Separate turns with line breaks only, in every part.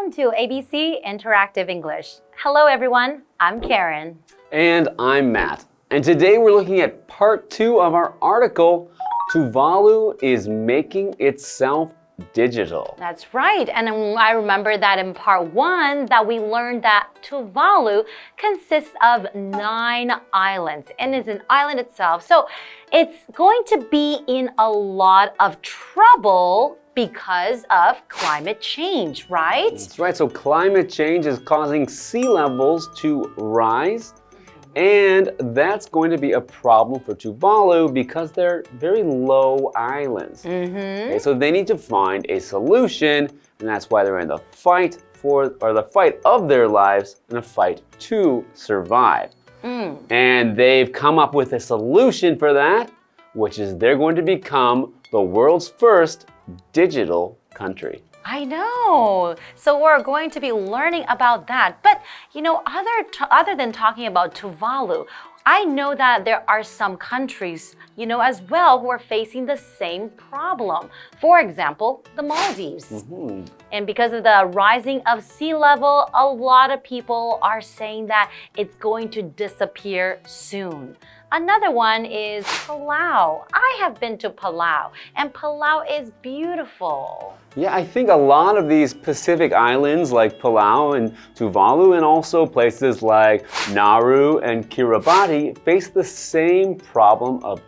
Welcome to ABC Interactive English. Hello everyone, I'm Karen.
And I'm Matt. And today we're looking at part 2 of our article, Tuvalu is making itself digital.
That's right. And I remember that in part 1 that we learned that Tuvalu consists of 9 islands and is an island itself. So it's going to be in a lot of trouble because of climate change, right?
That's right. So climate change is causing sea levels to rise. And that's going to be a problem for Tuvalu because they're very low islands. Okay, so they need to find a solution, and that's why they're in the fight of their lives and a fight to survive. And they've come up with a solution for that, which is they're going to become the world's first digital country.
I know. So we're going to be learning about that. But, you know, other than talking about Tuvalu, I know that there are some countries, you know, as well who are facing the same problem. For example, the Maldives. And because of the rising of sea level, a lot of people are saying that it's going to disappear soon. Another one is Palau. I have been to Palau, and Palau is beautiful.
Yeah, I think a lot of these Pacific islands like Palau and Tuvalu and also places like Nauru and Kiribati face the same problem of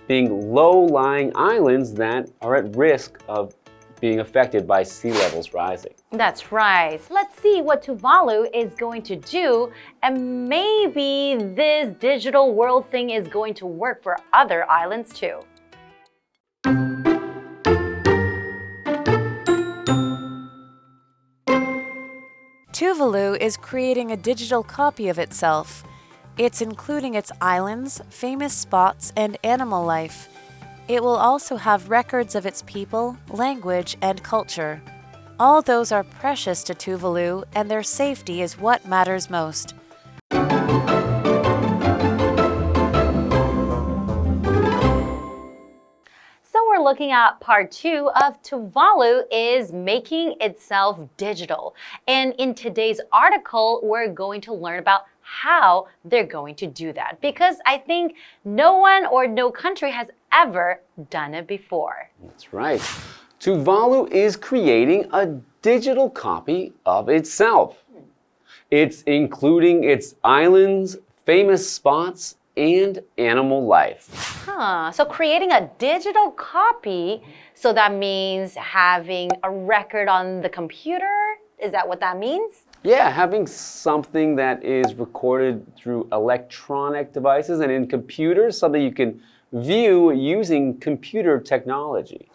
being low-lying islands that are at risk of being affected by sea levels rising.
That's right. Let's see what Tuvalu is going to do, and maybe this digital world thing is going to work for other islands too.
Tuvalu is creating a digital copy of itself. It's including its islands, famous spots, and animal life. It will also have records of its people, language, and culture. All those are precious to Tuvalu, and their safety is what matters most.
So we're looking at part 2 of Tuvalu is making itself digital. And in today's article, we're going to learn about how they're going to do that. Because I think no one or no country has ever done it before.
That's right. Tuvalu is creating a digital copy of itself. It's including its islands, famous spots, and animal life.
So creating a digital copy, so that means having a record on the computer? Is that what that means?
Yeah, having something that is recorded through electronic devices and in computers, something you can view using computer technology.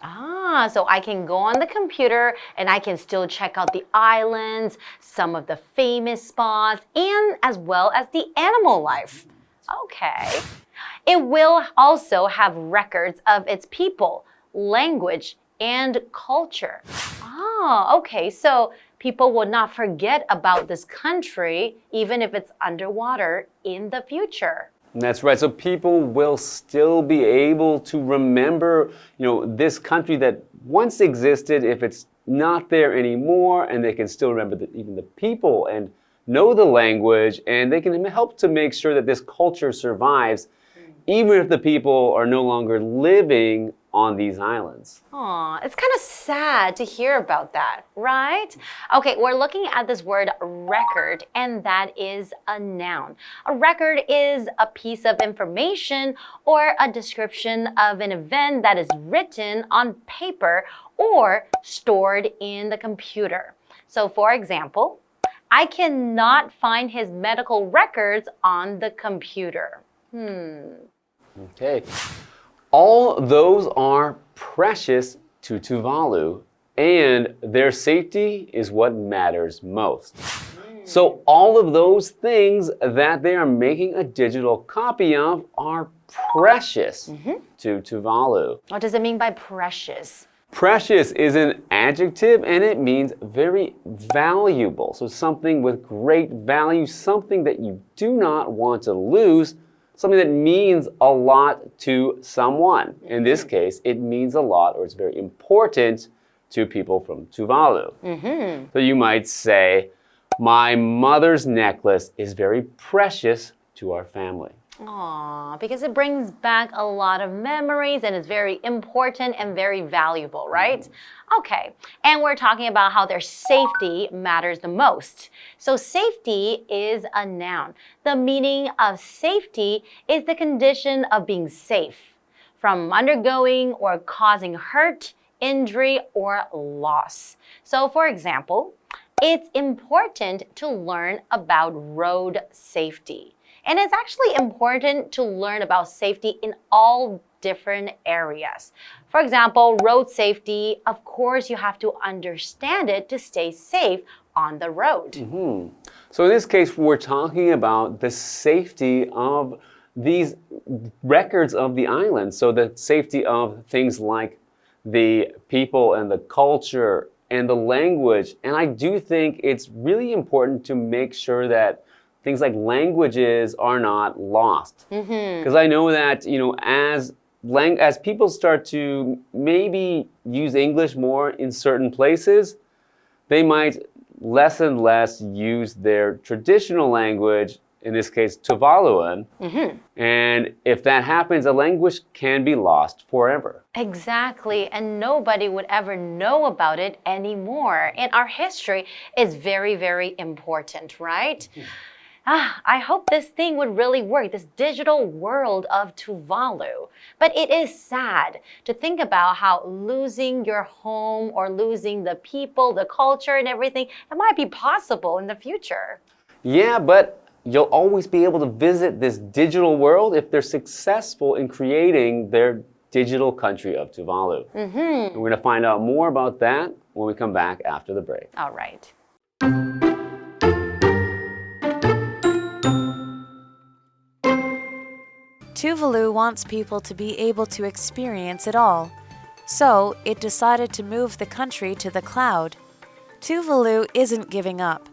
So I can go on the computer and I can still check out the islands, some of the famous spots, and as well as the animal life. Okay. It will also have records of its people, language, and culture. Okay. So people will not forget about this country, even if it's underwater in the future.
That's right. So people will still be able to remember, this country that once existed if it's not there anymore, and they can still remember even the people and know the language, and they can help to make sure that this culture survives, even if the people are no longer living on these islands.
It's kind of sad to hear about that, right? Okay, we're looking at this word record, and that is a noun. A record is a piece of information or a description of an event that is written on paper or stored in the computer. So for example, I cannot find his medical records on the computer.
Okay. All those are precious to Tuvalu, and their safety is what matters most. So all of those things that they are making a digital copy of are precious to Tuvalu.
What does it mean by precious?
Precious is an adjective, and it means very valuable. So something with great value, something that you do not want to lose, something that means a lot to someone. In this case, it means a lot, or it's very important to people from Tuvalu. So you might say, my mother's necklace is very precious to our family.
Aww, because it brings back a lot of memories and is very important and very valuable, right? Okay, and we're talking about how their safety matters the most. So safety is a noun. The meaning of safety is the condition of being safe from undergoing or causing hurt, injury, or loss. So for example, it's important to learn about road safety. And it's actually important to learn about safety in all different areas. For example, road safety, of course, you have to understand it to stay safe on the road.
So in this case, we're talking about the safety of these records of the island. So the safety of things like the people and the culture and the language. And I do think it's really important to make sure that things like languages are not lost. Because I know that, as people start to maybe use English more in certain places, they might less and less use their traditional language, in this case, Tuvaluan. And if that happens, a language can be lost forever.
Exactly, and nobody would ever know about it anymore. And our history is very, very important, right? I hope this thing would really work, this digital world of Tuvalu. But it is sad to think about how losing your home or losing the people, the culture, and everything, it might be possible in the future.
Yeah, but you'll always be able to visit this digital world if they're successful in creating their digital country of Tuvalu. And we're going to find out more about that when we come back after the break.
All right.
Tuvalu wants people to be able to experience it all, so it decided to move the country to the cloud. Tuvalu isn't giving up.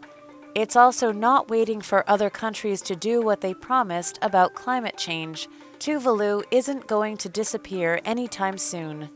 It's also not waiting for other countries to do what they promised about climate change. Tuvalu isn't going to disappear anytime soon.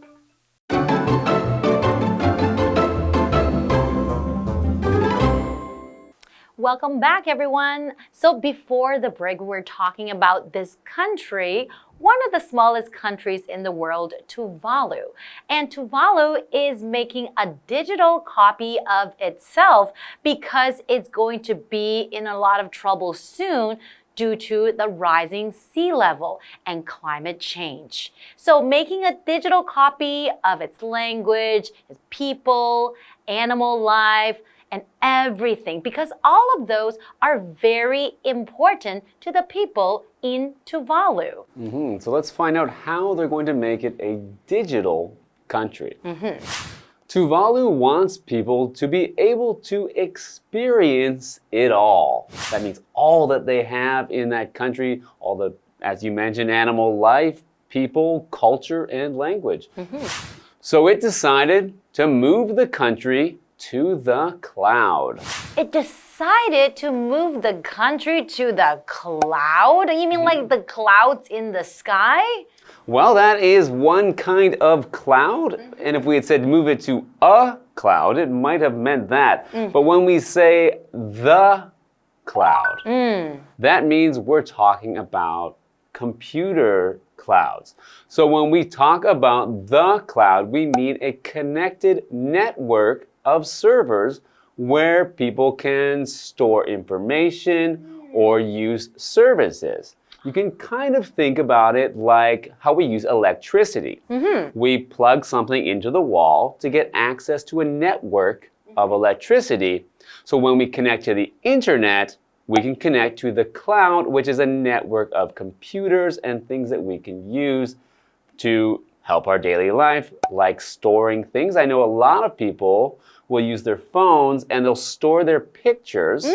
Welcome back, everyone. So before the break, we were talking about this country, one of the smallest countries in the world, Tuvalu. And Tuvalu is making a digital copy of itself because it's going to be in a lot of trouble soon due to the rising sea level and climate change. So making a digital copy of its language, its people, animal life, and everything, because all of those are very important to the people in Tuvalu.
So let's find out how they're going to make it a digital country. Tuvalu wants people to be able to experience it all. That means all that they have in that country, all the, as you mentioned, animal life, people, culture, and language. So it decided to move the country to the cloud.
It decided to move the country to the cloud? You mean like the clouds in the sky?
Well, that is one kind of cloud. And if we had said move it to a cloud, it might have meant that. But when we say the cloud, that means we're talking about computer clouds. So when we talk about the cloud, we mean a connected network of servers where people can store information or use services. You can kind of think about it like how we use electricity. We plug something into the wall to get access to a network of electricity. So when we connect to the internet, we can connect to the cloud, which is a network of computers and things that we can use to help our daily life, like storing things. I know a lot of people will use their phones and they'll store their pictures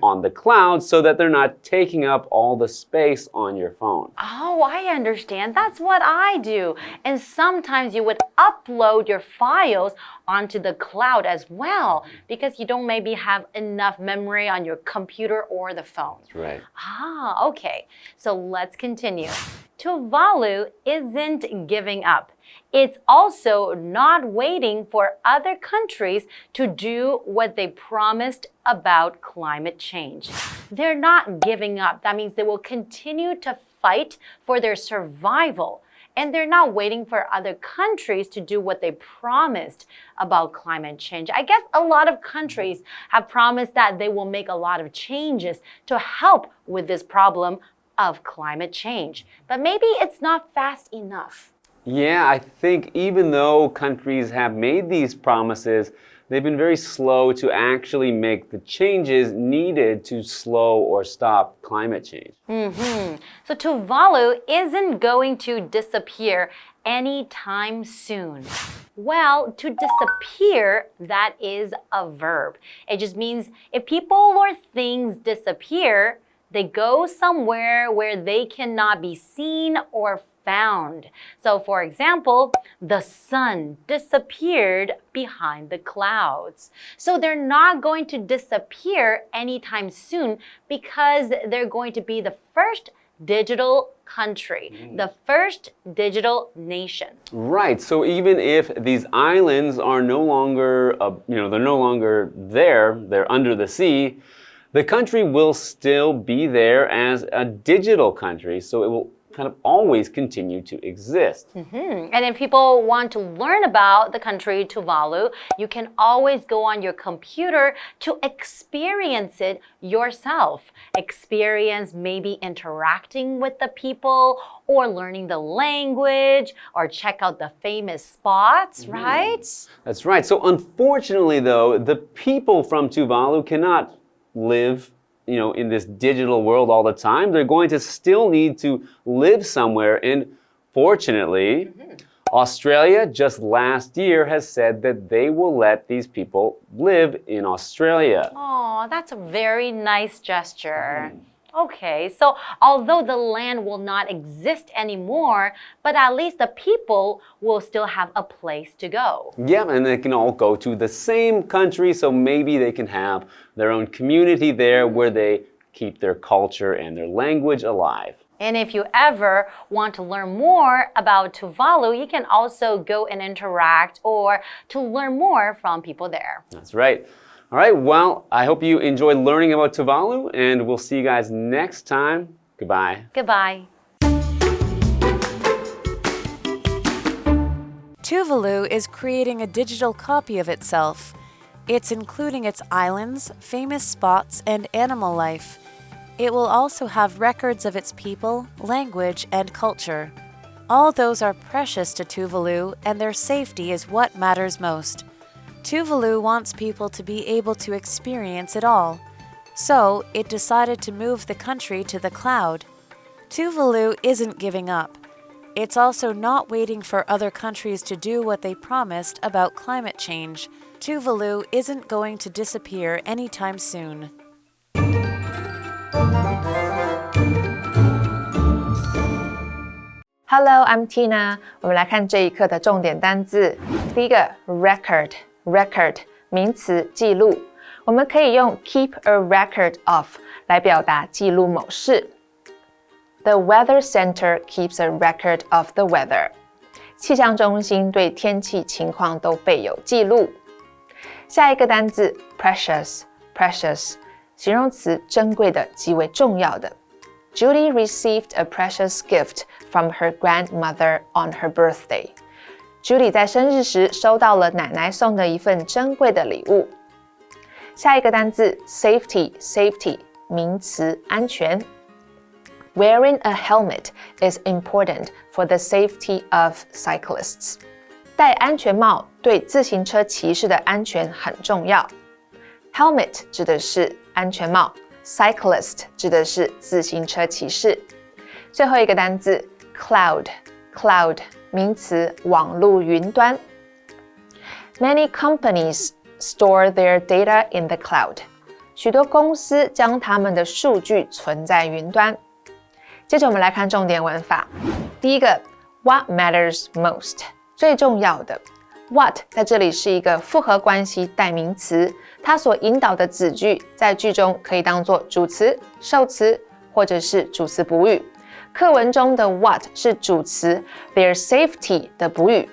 on the cloud so that they're not taking up all the space on your phone.
Oh, I understand. That's what I do. And sometimes you would upload your files onto the cloud as well because you don't maybe have enough memory on your computer or the phone.
Right.
Ah, okay. So let's continue. Tuvalu isn't giving up. It's also not waiting for other countries to do what they promised about climate change. They're not giving up. That means they will continue to fight for their survival. And they're not waiting for other countries to do what they promised about climate change. I guess a lot of countries have promised that they will make a lot of changes to help with this problem of climate change. But maybe it's not fast enough.
Yeah, I think even though countries have made these promises, they've been very slow to actually make the changes needed to slow or stop climate change.
So Tuvalu isn't going to disappear anytime soon. Well, to disappear, that is a verb. It just means if people or things disappear, they go somewhere where they cannot be seen or found. So for example, the sun disappeared behind the clouds. So they're not going to disappear anytime soon because they're going to be the first digital country, the first digital nation.
Right. So even if these islands are no longer, they're no longer there, they're under the sea, the country will still be there as a digital country. So it will kind of always continue to exist.
And if people want to learn about the country Tuvalu, you can always go on your computer to experience it yourself. Experience maybe interacting with the people or learning the language or check out the famous spots, right?
That's right. So unfortunately though, the people from Tuvalu cannot live in this digital world all the time. They're going to still need to live somewhere. And fortunately, Australia just last year has said that they will let these people live in Australia.
Oh, that's a very nice gesture. Okay, so although the land will not exist anymore, but at least the people will still have a place to go.
Yeah, and they can all go to the same country, so maybe they can have their own community there where they keep their culture and their language alive.
And if you ever want to learn more about Tuvalu, you can also go and interact or to learn more from people there.
That's right. All right, well, I hope you enjoyed learning about Tuvalu, and we'll see you guys next time. Goodbye.
Goodbye.
Tuvalu is creating a digital copy of itself. It's including its islands, famous spots, and animal life. It will also have records of its people, language, and culture. All those are precious to Tuvalu, and their safety is what matters most. Tuvalu wants people to be able to experience it all, so it decided to move the country to the cloud. Tuvalu isn't giving up. It's also not waiting for other countries to do what they promised about climate change. Tuvalu isn't going to disappear anytime soon.
Hello, I'm Tina. 我们来看这一课的重点单字。第一个 record 名词记录，我们可以用 keep a record of 来表达记录某事。The weather center keeps a record of the weather. 气象中心对天气情况都备有记录。下一个单字 precious 形容词珍贵的，极为重要的。Judy received a precious gift from her grandmother on her birthday. Judy 在生日时收到了奶奶送的一份珍贵的礼物。下一个单字 safety 名词安全。Wearing a helmet is important for the safety of cyclists. 戴安全帽对自行车骑士的安全很重要。Helmet 指的是安全帽， cyclist 指的是自行车骑士。最后一个单字 cloud 名词网路云端。Many companies store their data in the cloud. 许多公司将他们的数据存在云端。接着我们来看重点文法。第一个 what matters most 最重要的。What 在这里是一个复合关系代名词，它所引导的子句在句中可以当作主词、受词或者是主词补语。课文中的 what 是主词 their safety 的补语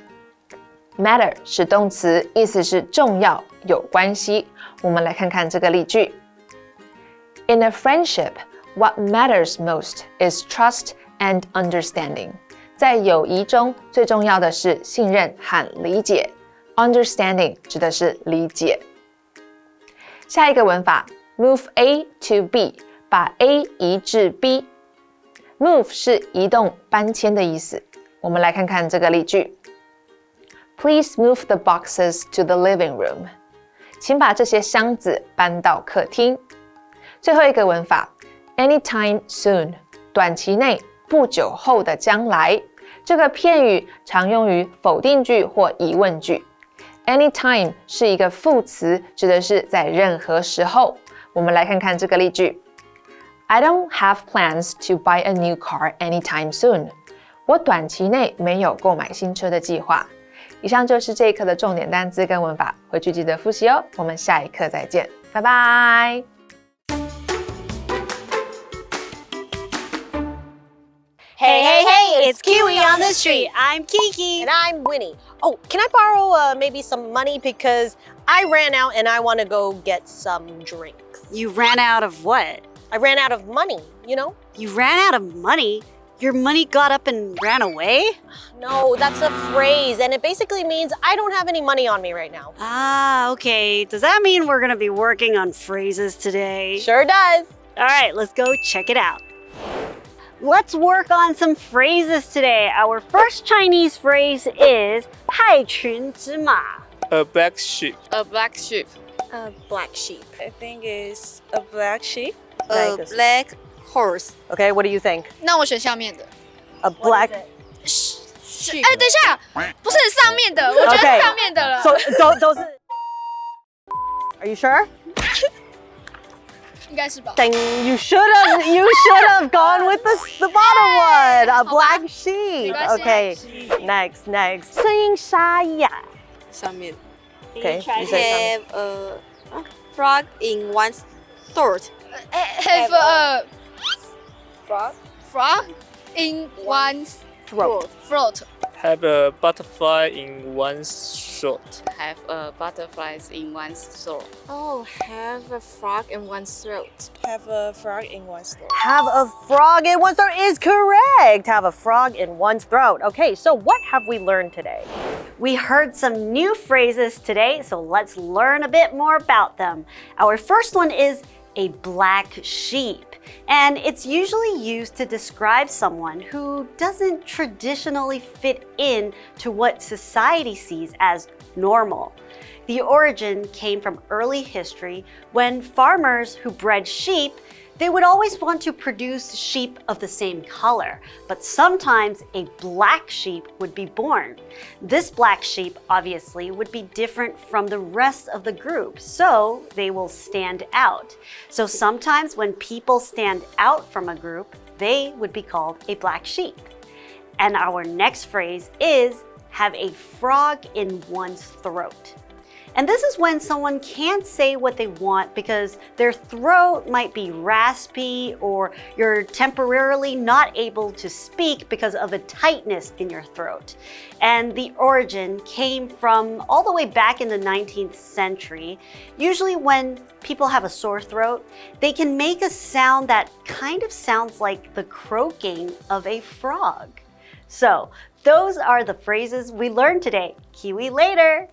，matter 是动词，意思是重要、有关系。我们来看看这个例句。In a friendship, what matters most is trust and understanding. 在友谊中，最重要的是信任和理解。Understanding 指的是理解。下一个文法 ，move A to B， 把 A 移至 B。Move 是移动、搬迁的意思。我们来看看这个例句。Please move the boxes to the living room. 请把这些箱子搬到客厅。最后一个文法 anytime soon 短期内不久后的将来这个片语常用于否定句或疑问句 anytime 是一个副词指的是在任何时候我们来看看这个例句 I don't have plans to buy a new car anytime soon 我短期内没有购买新车的计划以上就是这一课的重点单字跟文法回去记得复习哦我们下一课再见拜拜
Hey, hey, hey, it's KiWi on the street. I'm Kiki.
And I'm Winnie. Oh, can I borrow maybe some money because I ran out and I want to go get some drinks.
You ran out of what?
I ran out of money, you know?
You ran out of money? Your money got up and ran away?
No, that's a phrase and it basically means I don't have any money on me right now.
Ah, okay. Does that mean we're gonna be working on phrases today?
Sure does.
All right, let's go check it out. Let's work on some phrases today. Our first Chinese phrase is 害群之马.
A black sheep.
A black sheep.
A black sheep.
I think it's a black sheep.
A
black horse.
Okay, what do you think?
那我选下面的。
A black
sheep. 哎，等一下，不是上面的，我觉得是上面的了。
So, those Are you sure?
应该是吧。
Then you should have gone with the bottom one. A black sheep. Okay. Next. 声音沙哑。
上面。
Okay. You say
Have a frog in one's throat. Have a frog in one's throat.
Have a butterfly in one's throat.
Have a butterflies in one's throat.
Oh, have a frog in one's throat. Have a frog in one's throat.
Have a frog in one's throat is correct. Have a frog in one's throat. Okay, so what have we learned today?
We heard some new phrases today, so let's learn a bit more about them. Our first one is a black sheep. And it's usually used to describe someone who doesn't traditionally fit in to what society sees as normal. The origin came from early history when farmers who bred sheep, they would always want to produce sheep of the same color, but sometimes a black sheep would be born. This black sheep obviously would be different from the rest of the group, so they will stand out. So sometimes when people stand out from a group, they would be called a black sheep. And our next phrase is have a frog in one's throat. And this is when someone can't say what they want because their throat might be raspy or you're temporarily not able to speak because of a tightness in your throat. And the origin came from all the way back in the 19th century. Usually when people have a sore throat, they can make a sound that kind of sounds like the croaking of a frog. So those are the phrases we learned today. KiWi later!